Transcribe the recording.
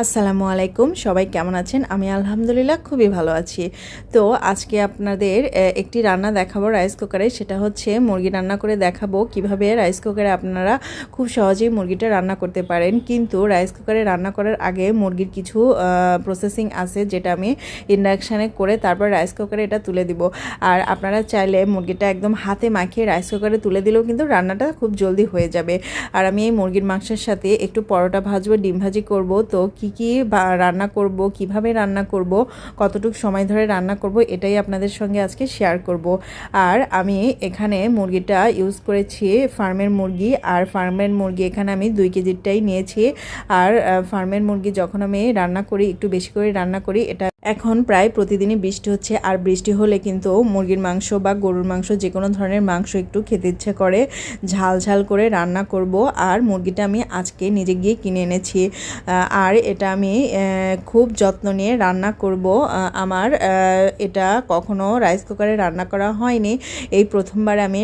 আসসালামু আলাইকুম, সবাই কেমন আছেন? আমি আলহামদুলিল্লাহ খুবই ভালো আছি। তো আজকে আপনাদের একটি রান্না দেখাবো রাইস কুকারে। সেটা হচ্ছে মুরগি রান্না করে দেখাবো কিভাবে রাইস কুকারে আপনারা খুব সহজেই মুরগিটা রান্না করতে পারেন। কিন্তু রাইস কুকারে রান্না করার আগে মুরগির কিছু প্রসেসিং আছে, যেটা আমি ইন্ডাকশানে করে তারপর রাইস কুকারে এটা তুলে দিব। আর আপনারা চাইলে মুরগিটা একদম হাতে মাখিয়ে রাইস কুকারে তুলে দিলেও কিন্তু রান্নাটা খুব জলদি হয়ে যাবে। আর আমি এই মুরগির মাংসের সাথে একটু পরোটা ভাজবো, ডিম ভাজি করব। তো কি রান্না করব, কিভাবে রান্না করব, কতটুকু সময় ধরে রান্না করব, এটাই আপনাদের সঙ্গে আজকে শেয়ার করব। আর আমি এখানে মুরগিটা ইউজ করেছি ফার্মের মুরগি, আর ফার্মের মুরগি এখানে আমি 2 কেজিরটাই নিয়েছি। আর ফার্মের মুরগি যখন আমি রান্না করি, একটু বেশি করে রান্না করি। এটা এখন প্রায় প্রতিদিনই বৃষ্টি হচ্ছে, আর বৃষ্টি হলে কিন্তু মুরগির মাংস বা গরুর মাংস যে কোনো ধরনের মাংস একটু খেতে ইচ্ছে করে, ঝাল ঝাল করে রান্না করব। আর মুরগিটা আমি আজকে নিজে গিয়ে কিনে এনেছি, আর এটা আমি খুব যত্ন নিয়ে রান্না করব। আমার এটা কখনো রাইস কুকারে রান্না করা হয়নি, এই প্রথমবার আমি